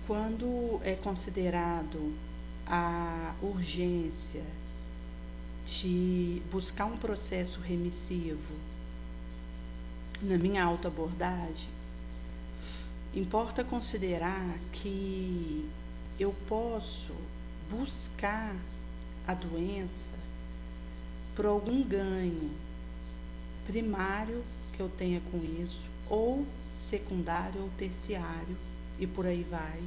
Quando é considerado a urgência de buscar um processo remissivo na minha autoabordagem, importa considerar que eu posso buscar a doença por algum ganho primário que eu tenha com isso, ou secundário ou terciário, e por aí vai,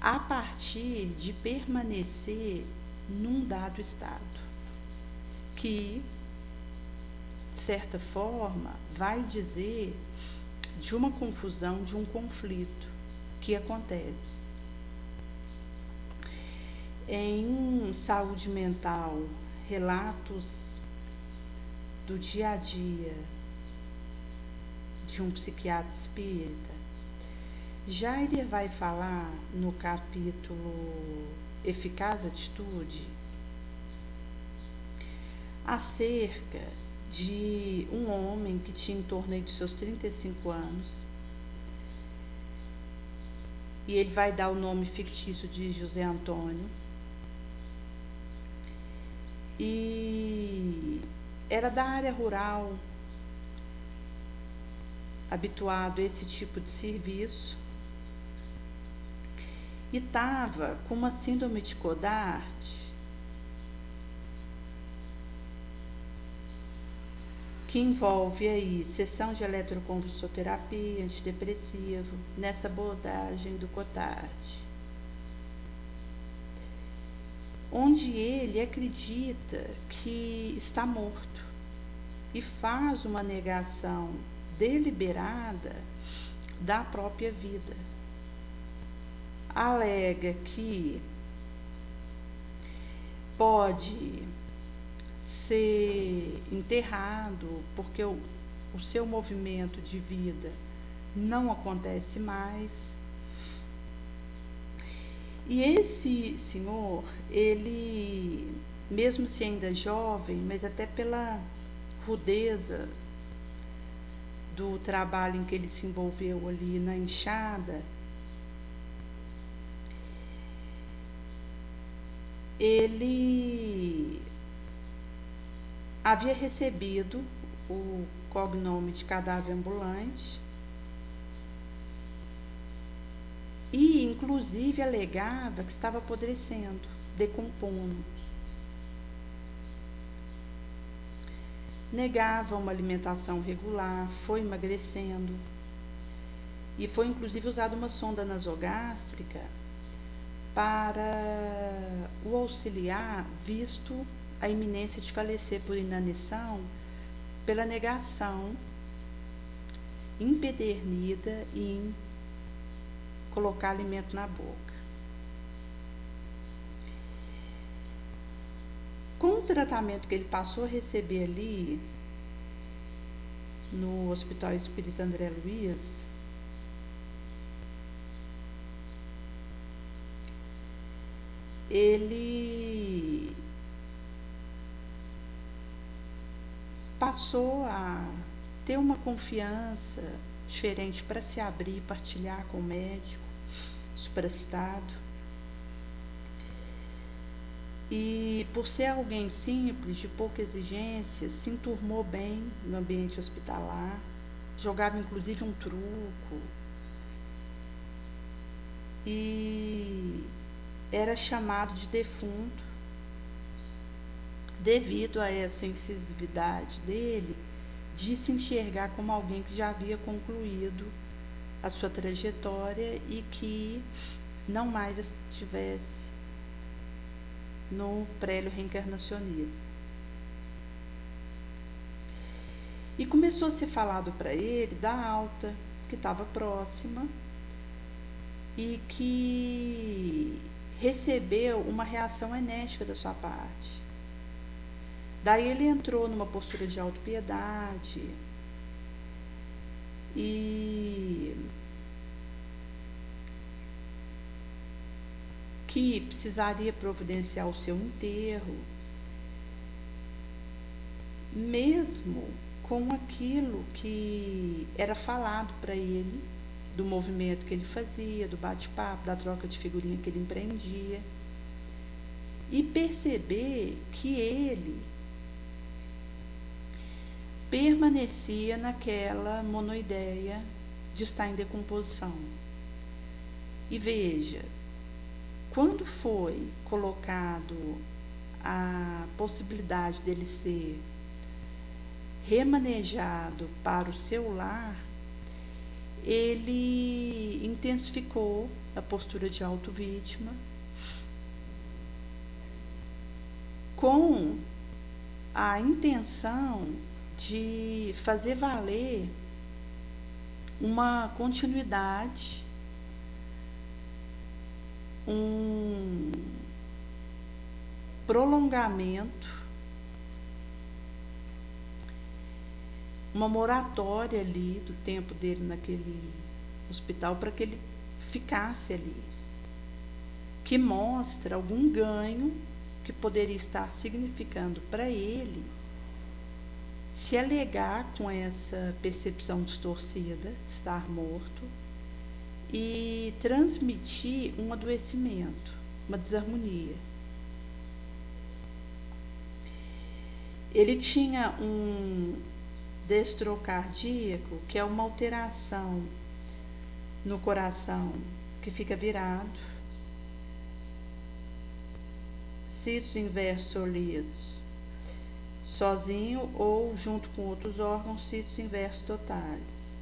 a partir de permanecer num dado estado, que, de certa forma, vai dizer de uma confusão, de um conflito que acontece. Em saúde mental, relatos do dia a dia de um psiquiatra espírita, Jair vai falar no capítulo Eficaz Atitude acerca de um homem que tinha em torno de seus 35 anos, e ele vai dar o nome fictício de José Antônio, e era da área rural, habituado a esse tipo de serviço, e estava com uma síndrome de Codart, que envolve aí sessão de eletroconvulsoterapia, antidepressivo, nessa abordagem do Codart, onde ele acredita que está morto e faz uma negação deliberada da própria vida. Alega que pode ser enterrado porque o seu movimento de vida não acontece mais. E esse senhor, ele, mesmo se ainda jovem, mas até pela rudeza do trabalho em que ele se envolveu ali na enxada, ele havia recebido o cognome de cadáver ambulante e, inclusive, alegava que estava apodrecendo, decompondo. Negava uma alimentação regular, foi emagrecendo e foi, inclusive, usada uma sonda nasogástrica para o auxiliar, visto a iminência de falecer por inanição, pela negação empedernida em colocar alimento na boca. Com o tratamento que ele passou a receber ali no Hospital Espírita André Luiz, ele passou a ter uma confiança diferente para se abrir e partilhar com o médico supracitado. E, por ser alguém simples, de pouca exigência, se enturmou bem no ambiente hospitalar, jogava inclusive um truco e era chamado de defunto devido a essa incisividade dele de se enxergar como alguém que já havia concluído a sua trajetória e que não mais estivesse no prélio reencarnacionismo. E começou a ser falado para ele da alta, que estava próxima e que recebeu uma reação enérgica da sua parte. Daí ele entrou numa postura de autopiedade e que precisaria providenciar o seu enterro, mesmo com aquilo que era falado para ele do movimento que ele fazia, do bate-papo, da troca de figurinha que ele empreendia, e perceber que ele permanecia naquela monoideia de estar em decomposição. E veja, quando foi colocado a possibilidade dele ser remanejado para o seu lar, ele intensificou a postura de autovítima com a intenção de fazer valer uma continuidade, um prolongamento, uma moratória ali do tempo dele naquele hospital para que ele ficasse ali, que mostra algum ganho que poderia estar significando para ele se alegar com essa percepção distorcida de estar morto e transmitir um adoecimento, uma desarmonia. Ele tinha um destro cardíaco, que é uma alteração no coração que fica virado, sítios inversos solidos, sozinho ou junto com outros órgãos, sítios inversos totais.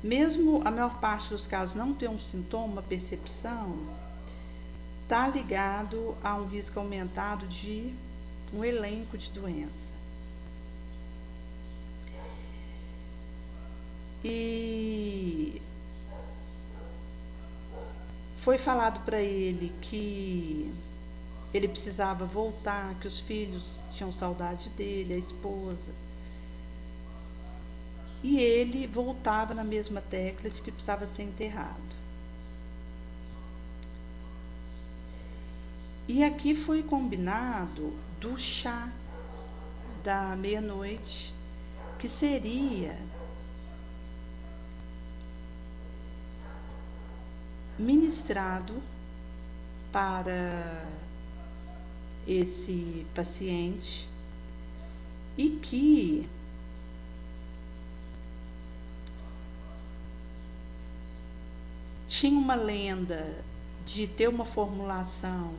Mesmo a maior parte dos casos não ter um sintoma, percepção, está ligado a um risco aumentado de um elenco de doença. E foi falado para ele que ele precisava voltar, que os filhos tinham saudade dele, a esposa. E ele voltava na mesma tecla de que precisava ser enterrado. E aqui foi combinado do chá da meia-noite, que seria ministrado para esse paciente e que tinha uma lenda de ter uma formulação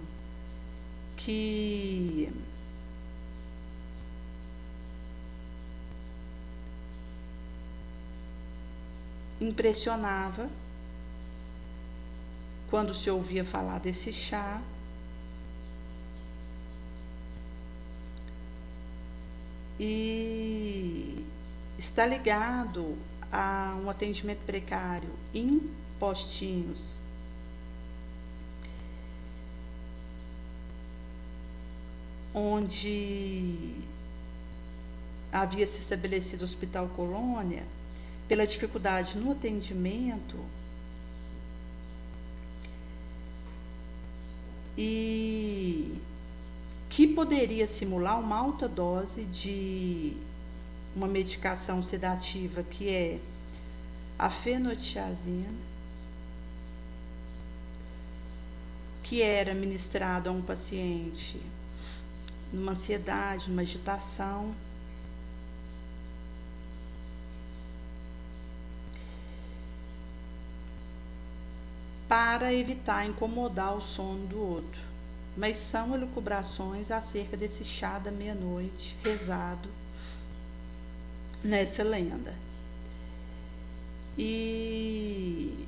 que impressionava quando se ouvia falar desse chá. E está ligado a um atendimento precário em postinhos onde havia se estabelecido o Hospital Colônia, pela dificuldade no atendimento e que poderia simular uma alta dose de uma medicação sedativa que é a fenotiazina, que era ministrado a um paciente numa ansiedade, numa agitação, para evitar incomodar o sono do outro. Mas são elucubrações acerca desse chá da meia-noite rezado nessa lenda. E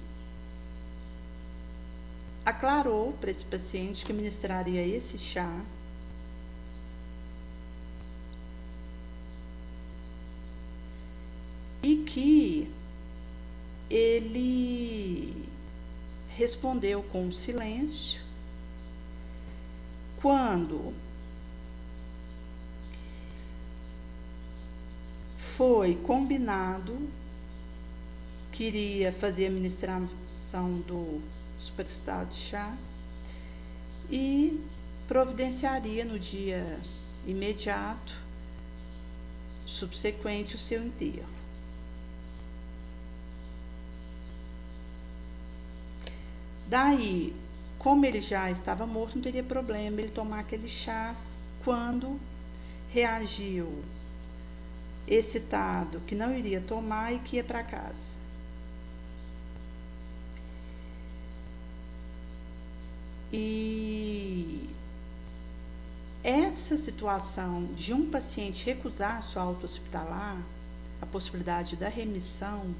aclarou para esse paciente que ministraria esse chá e que ele respondeu com silêncio quando foi combinado que iria fazer a ministração do superestado de chá e providenciaria no dia imediato subsequente o seu enterro. Daí, como ele já estava morto, não teria problema ele tomar aquele chá. Quando reagiu excitado, que não iria tomar e que ia para casa. E essa situação de um paciente recusar a sua alta hospitalar, a possibilidade da remissão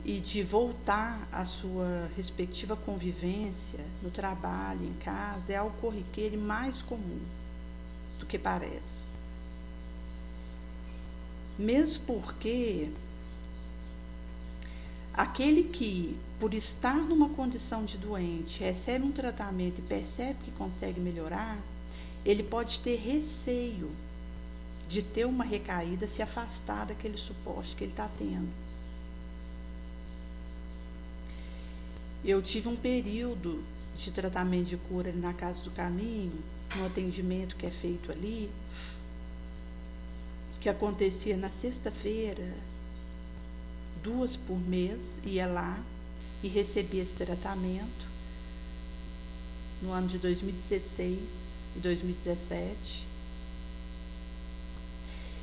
e de voltar à sua respectiva convivência no trabalho, em casa, é algo corriqueiro e mais comum do que parece. Mesmo porque aquele que, por estar numa condição de doente, recebe um tratamento e percebe que consegue melhorar, ele pode ter receio de ter uma recaída, se afastar daquele suporte que ele está tendo. Eu tive um período de tratamento de cura ali na Casa do Caminho, um atendimento que é feito ali, que acontecia na sexta-feira, 2 por mês, ia lá e recebia esse tratamento no ano de 2016 e 2017.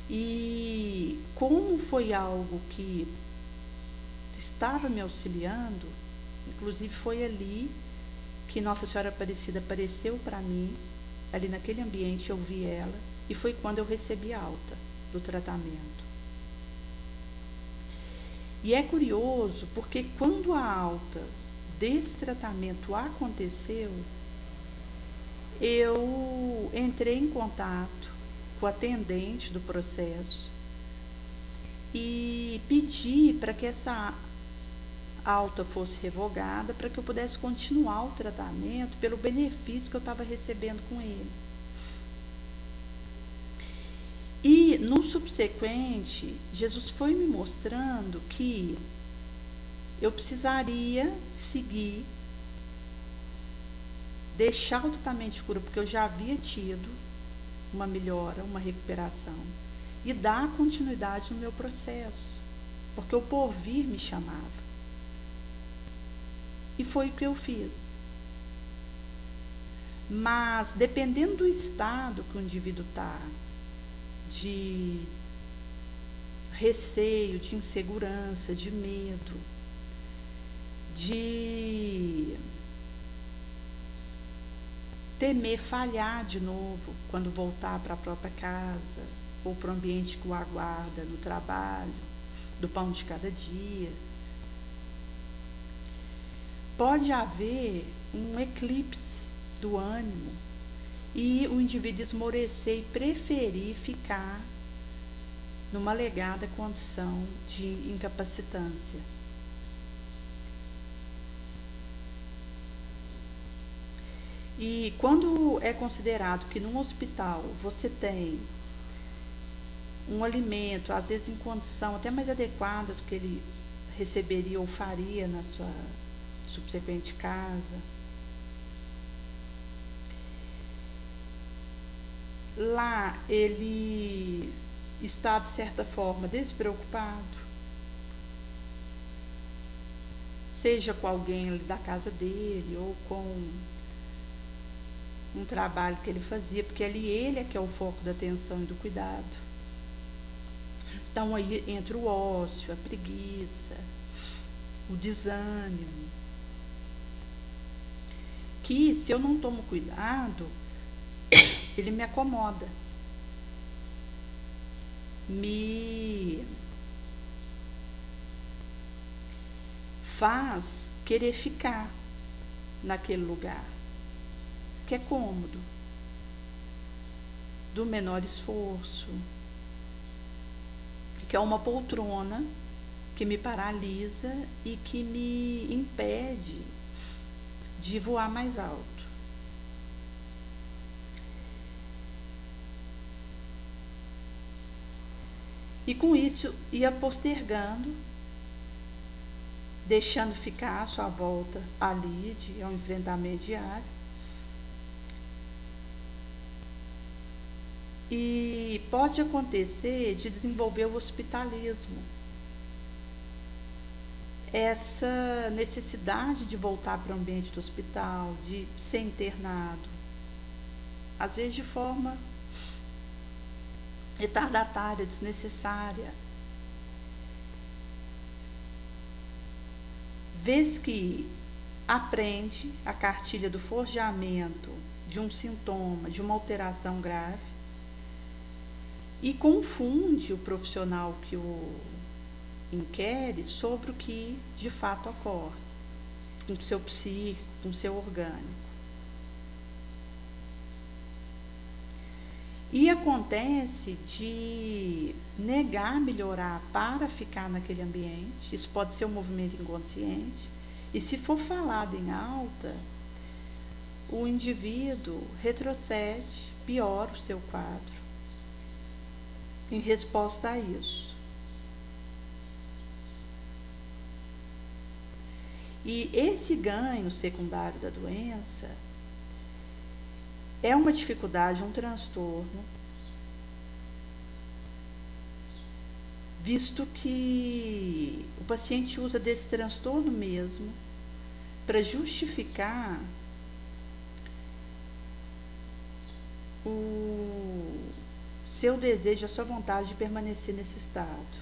E como foi algo que estava me auxiliando, inclusive foi ali que Nossa Senhora Aparecida apareceu para mim, ali naquele ambiente eu vi ela, e foi quando eu recebi alta do tratamento. E é curioso, porque quando a alta desse tratamento aconteceu, eu entrei em contato com o atendente do processo e pedi para que essa alta fosse revogada, para que eu pudesse continuar o tratamento pelo benefício que eu estava recebendo com ele. E no subsequente, Jesus foi me mostrando que eu precisaria seguir, deixar o tratamento de cura, porque eu já havia tido uma melhora, uma recuperação, e dar continuidade no meu processo, porque o porvir me chamava. E foi o que eu fiz. Mas, dependendo do estado que o indivíduo está, de receio, de insegurança, de medo, de temer falhar de novo quando voltar para a própria casa ou para o ambiente que o aguarda no trabalho, do pão de cada dia, pode haver um eclipse do ânimo e o indivíduo esmorecer e preferir ficar numa alegada condição de incapacitância. E quando é considerado que num hospital você tem um alimento, às vezes em condição até mais adequada do que ele receberia ou faria na sua subsequente casa, lá ele está, de certa forma, despreocupado, seja com alguém da casa dele ou com um trabalho que ele fazia, porque ali ele é que é o foco da atenção e do cuidado. Então aí entra o ócio, a preguiça, o desânimo, que se eu não tomo cuidado, ele me acomoda, me faz querer ficar naquele lugar, que é cômodo, do menor esforço, que é uma poltrona que me paralisa e que me impede de voar mais alto. E com isso ia postergando, deixando ficar a sua volta ali, ao enfrentamento diário. E pode acontecer de desenvolver o hospitalismo. essa necessidade de voltar para o ambiente do hospital, de ser internado, às vezes de forma retardatária, desnecessária. Vez que aprende a cartilha do forjamento de um sintoma, de uma alteração grave, e confunde o profissional que o inquere sobre o que de fato ocorre, com o seu psíquico, com o seu orgânico. E acontece de negar melhorar para ficar naquele ambiente, isso pode ser um movimento inconsciente, e se for falado em alta, o indivíduo retrocede, piora o seu quadro, em resposta a isso. E esse ganho secundário da doença é uma dificuldade, um transtorno, visto que o paciente usa desse transtorno mesmo para justificar o seu desejo, a sua vontade de permanecer nesse estado.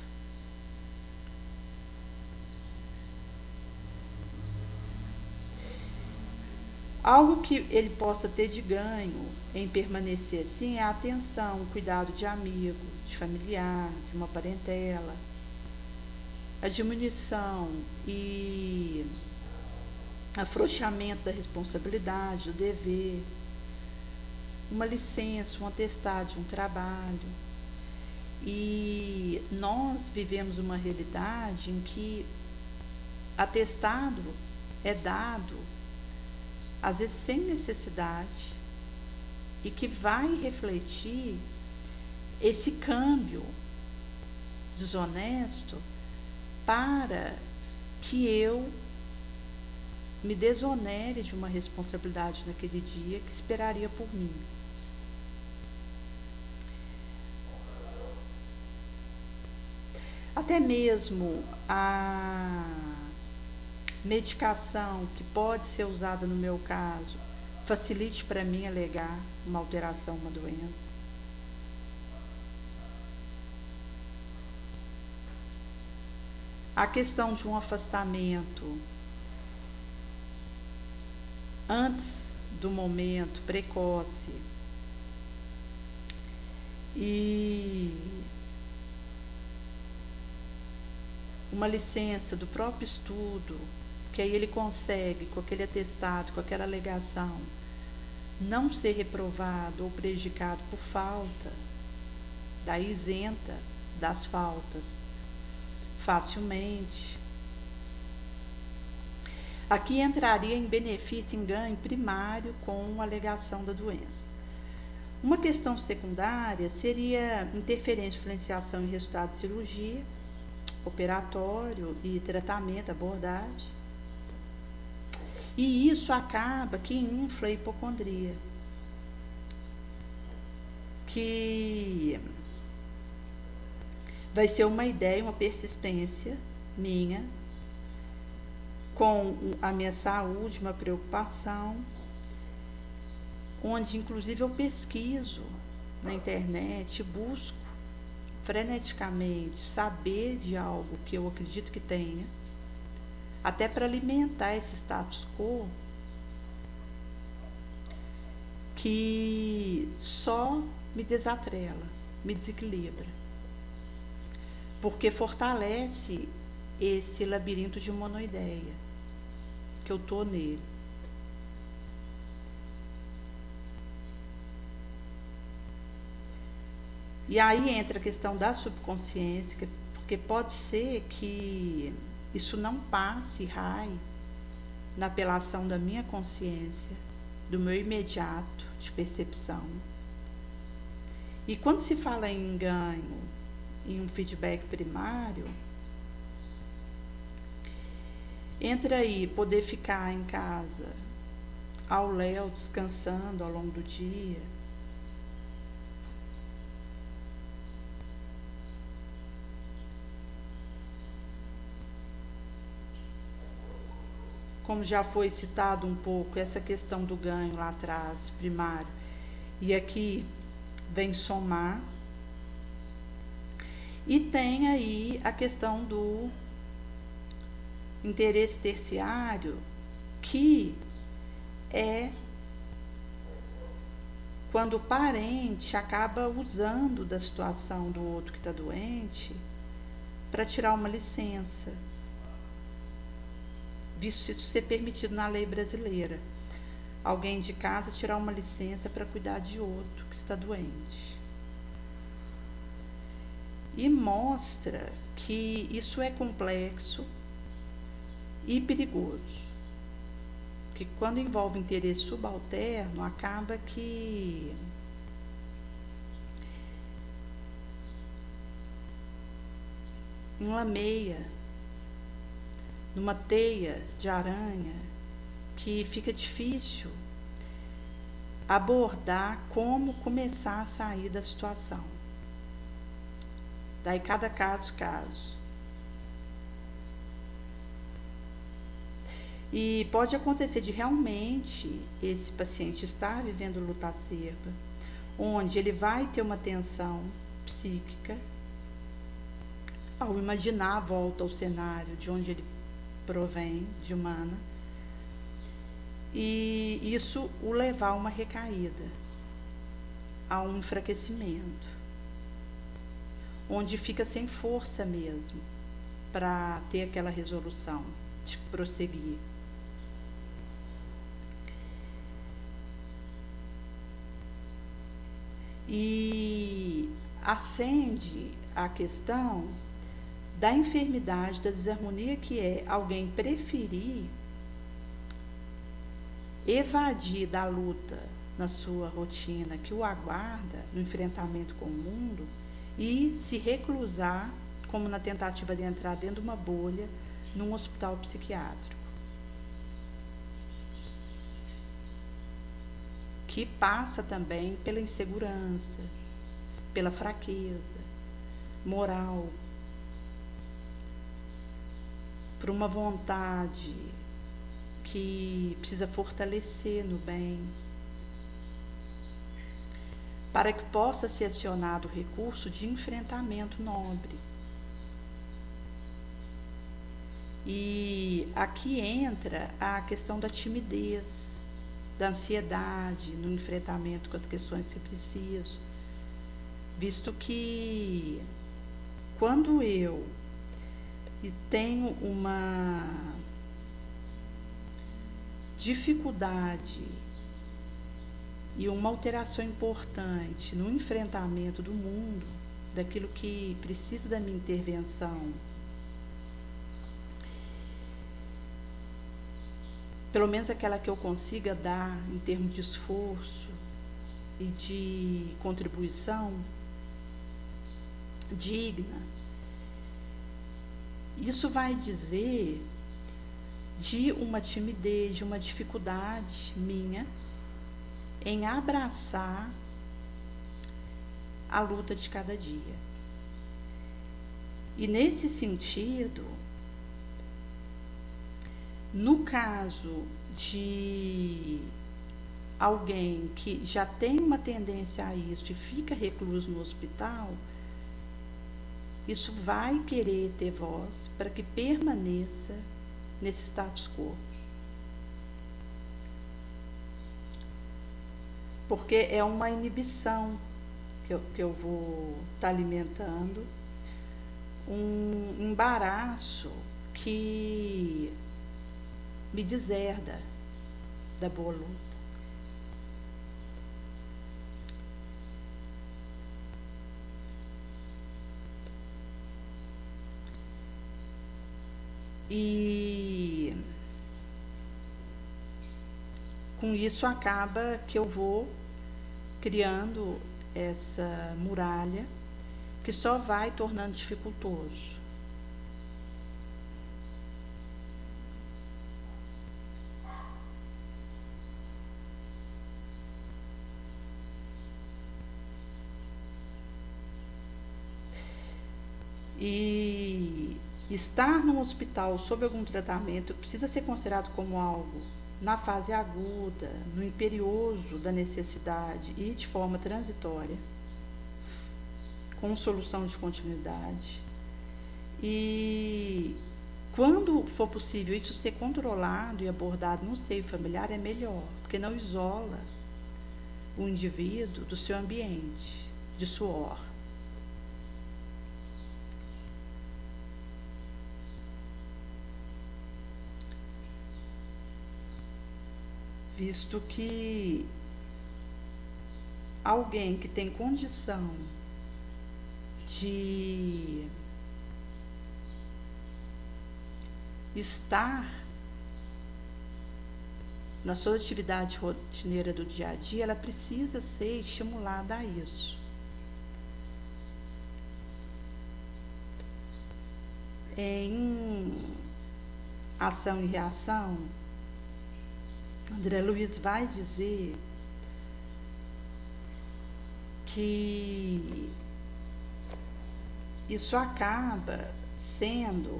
Algo que ele possa ter de ganho em permanecer assim é a atenção, o cuidado de amigo, de familiar, de uma parentela, a diminuição e afrouxamento da responsabilidade, do dever, uma licença, um atestado de um trabalho. E nós vivemos uma realidade em que atestado é dado às vezes sem necessidade, e que vai refletir esse câmbio desonesto para que eu me desonere de uma responsabilidade naquele dia que esperaria por mim. Até mesmo a medicação que pode ser usada no meu caso facilite para mim alegar uma alteração, uma doença. A questão de um afastamento antes do momento, precoce, e uma licença do próprio estudo, que aí ele consegue, com aquele atestado, com aquela alegação, não ser reprovado ou prejudicado por falta, daí isenta das faltas facilmente. Aqui entraria em benefício, em ganho primário com a alegação da doença. Uma questão secundária seria interferência, influenciação em resultado de cirurgia, operatório e tratamento, abordagem. E isso acaba que infla a hipocondria, que vai ser uma ideia, uma persistência minha com a minha saúde, uma preocupação, onde inclusive eu pesquiso na internet, busco freneticamente saber de algo que eu acredito que tenha, até para alimentar esse status quo que só me desatrela, me desequilibra, porque fortalece esse labirinto de monoideia que eu tô nele. E aí entra a questão da subconsciência, porque pode ser que isso não passe, raie na apelação da minha consciência, do meu imediato de percepção. E quando se fala em ganho, em um feedback primário, entra aí poder ficar em casa ao léu, descansando ao longo do dia, como já foi citado um pouco, essa questão do ganho lá atrás, primário, e aqui vem somar. E tem aí a questão do interesse terciário, que é quando o parente acaba usando da situação do outro que está doente para tirar uma licença, visto isso ser permitido na lei brasileira. Alguém de casa tirar uma licença para cuidar de outro que está doente. E mostra que isso é complexo e perigoso. Que quando envolve interesse subalterno, acaba que enlameia numa teia de aranha que fica difícil abordar como começar a sair da situação. Daí cada caso. E pode acontecer de realmente esse paciente estar vivendo luta acerba, onde ele vai ter uma tensão psíquica ao imaginar a volta ao cenário de onde ele provém, de humana, e isso o levar a uma recaída, a um enfraquecimento, onde fica sem força mesmo para ter aquela resolução de prosseguir. E acende a questão da enfermidade, da desarmonia, que é alguém preferir evadir da luta na sua rotina que o aguarda no enfrentamento com o mundo e se reclusar, como na tentativa de entrar dentro de uma bolha num hospital psiquiátrico, que passa também pela insegurança, pela fraqueza moral, por uma vontade que precisa fortalecer no bem, para que possa ser acionado o recurso de enfrentamento nobre. E aqui entra a questão da timidez, da ansiedade no enfrentamento com as questões que preciso, visto que quando eu tenho uma dificuldade e uma alteração importante no enfrentamento do mundo, daquilo que precisa da minha intervenção, pelo menos aquela que eu consiga dar em termos de esforço e de contribuição digna, isso vai dizer de uma timidez, de uma dificuldade minha em abraçar a luta de cada dia. E nesse sentido, no caso de alguém que já tem uma tendência a isso e fica recluso no hospital, isso vai querer ter voz para que permaneça nesse status quo. Porque é uma inibição que eu vou estar alimentando, um embaraço que me deserda da boa luta. E com isso acaba que eu vou criando essa muralha que só vai tornando dificultoso. E estar num hospital sob algum tratamento precisa ser considerado como algo na fase aguda, no imperioso da necessidade e de forma transitória, com solução de continuidade. E quando for possível isso ser controlado e abordado no seio familiar, é melhor, porque não isola o indivíduo do seu ambiente de suor. Visto que alguém que tem condição de estar na sua atividade rotineira do dia a dia, ela precisa ser estimulada a isso. Em Ação e Reação, André Luiz vai dizer que isso acaba sendo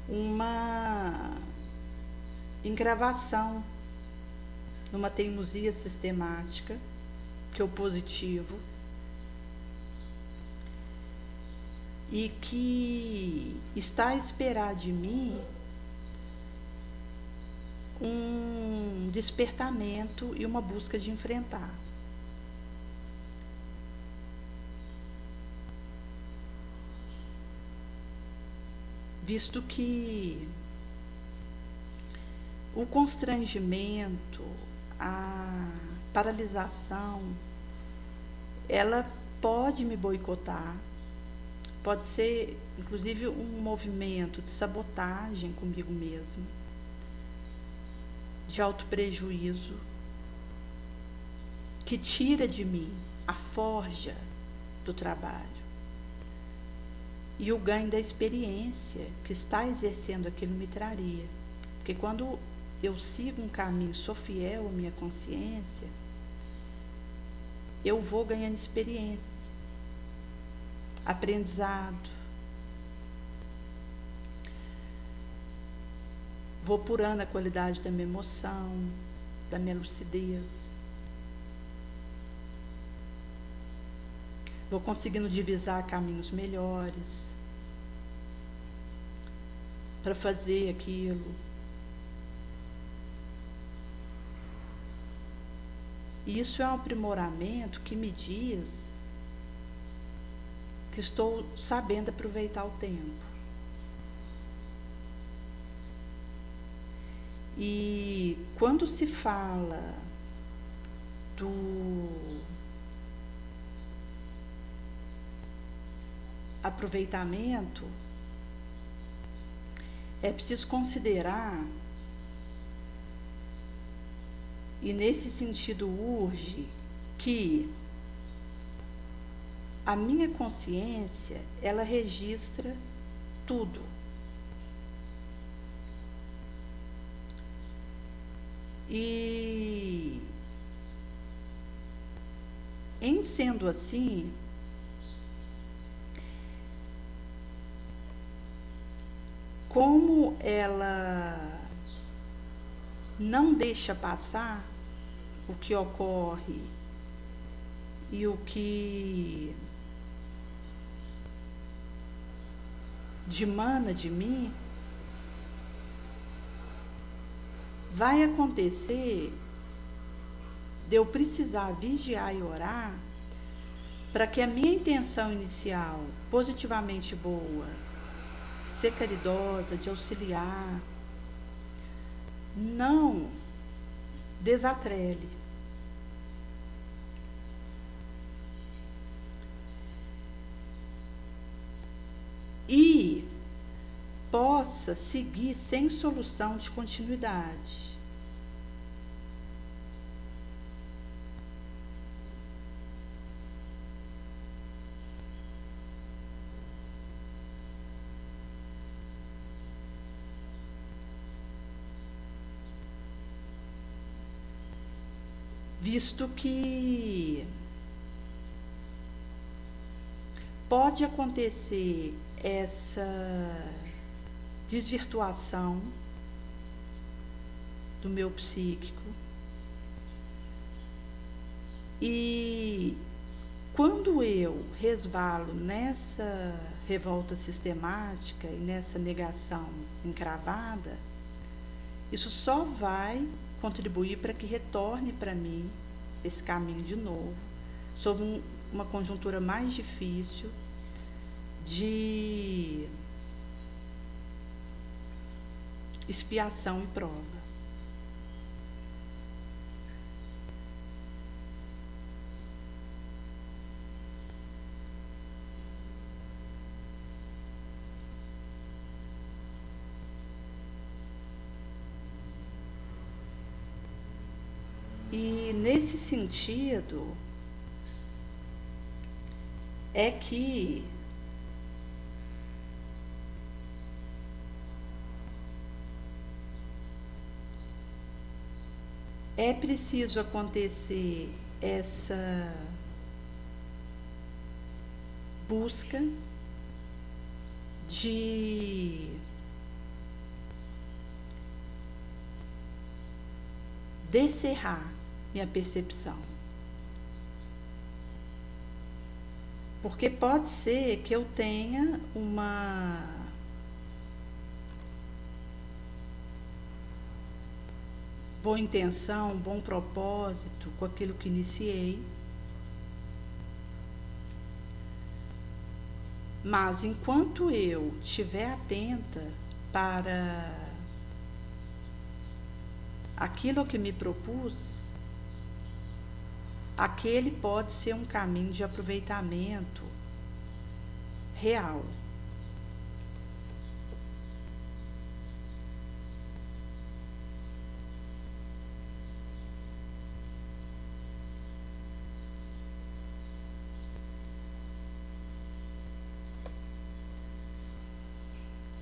uma engravação numa teimosia sistemática, que é o positivo, e que está a esperar de mim um despertamento e uma busca de enfrentar. Visto que o constrangimento, a paralisação, ela pode me boicotar, pode ser inclusive um movimento de sabotagem comigo mesmo, de autoprejuízo, que tira de mim a forja do trabalho e o ganho da experiência que estar exercendo aquilo me traria. Porque quando eu sigo um caminho, sou fiel à minha consciência, eu vou ganhando experiência, aprendizado, vou apurando a qualidade da minha emoção, da minha lucidez, vou conseguindo divisar caminhos melhores para fazer aquilo. E isso é um aprimoramento que me diz que estou sabendo aproveitar o tempo. E quando se fala do aproveitamento, é preciso considerar, e nesse sentido urge, que a minha consciência, ela registra tudo. E, em sendo assim, como ela não deixa passar o que ocorre e o que dimana de mim, vai acontecer de eu precisar vigiar e orar para que a minha intenção inicial, positivamente boa, ser caridosa, de auxiliar, não desatrele. E possa seguir sem solução de continuidade. Visto que pode acontecer essa desvirtuação do meu psíquico. E quando eu resvalo nessa revolta sistemática e nessa negação encravada, isso só vai contribuir para que retorne para mim esse caminho de novo, sob uma conjuntura mais difícil de expiação e prova. E nesse sentido é que é preciso acontecer essa busca de descerrar minha percepção. Porque pode ser que eu tenha uma boa intenção, um bom propósito com aquilo que iniciei, mas enquanto eu estiver atenta para aquilo que me propus, aquele pode ser um caminho de aproveitamento real.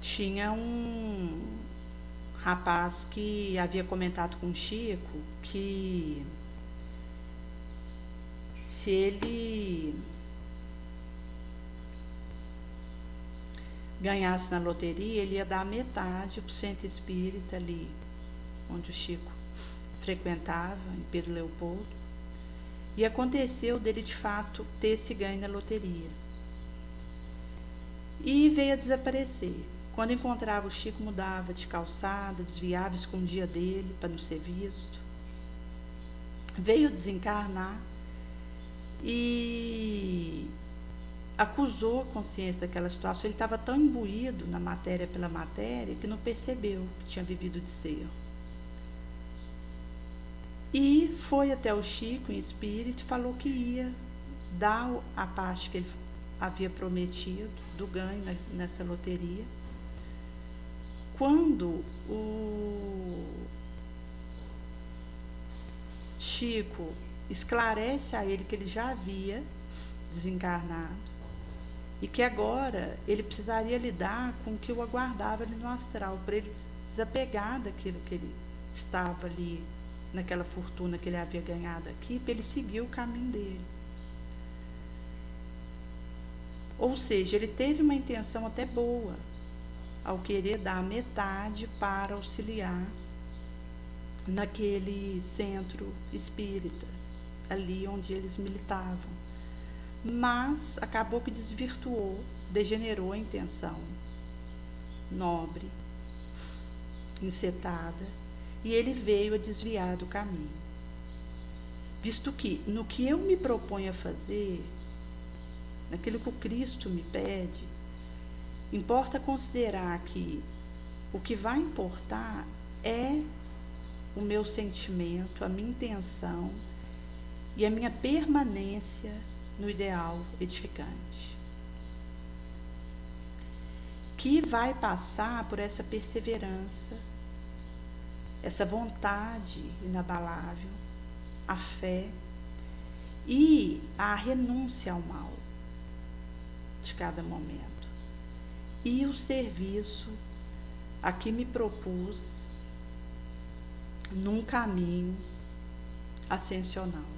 Tinha um rapaz que havia comentado com o Chico que se ele ganhasse na loteria, ele ia dar metade para o centro espírita ali, onde o Chico frequentava, em Pedro Leopoldo. E aconteceu dele, de fato, ter esse ganho na loteria. E veio a desaparecer. Quando encontrava o Chico, mudava de calçada, desviava, escondia dele para não ser visto. Veio desencarnar e acusou a consciência daquela situação. Ele estava tão imbuído na matéria pela matéria que não percebeu que tinha vivido de ser. E foi até o Chico em espírito e falou que ia dar a parte que ele havia prometido do ganho nessa loteria. Quando o Chico esclarece a ele que ele já havia desencarnado e que agora ele precisaria lidar com o que o aguardava ali no astral, para ele desapegar daquilo que ele estava ali, naquela fortuna que ele havia ganhado aqui, para ele seguir o caminho dele. Ou seja, ele teve uma intenção até boa ao querer dar metade para auxiliar naquele centro espírita, ali onde eles militavam. Mas acabou que desvirtuou, degenerou a intenção nobre, encetada, e ele veio a desviar do caminho. Visto que, no que eu me proponho a fazer, naquilo que o Cristo me pede, importa considerar que o que vai importar é o meu sentimento, a minha intenção e a minha permanência no ideal edificante, que vai passar por essa perseverança, essa vontade inabalável, a fé e a renúncia ao mal de cada momento, e o serviço a que me propus num caminho ascensional.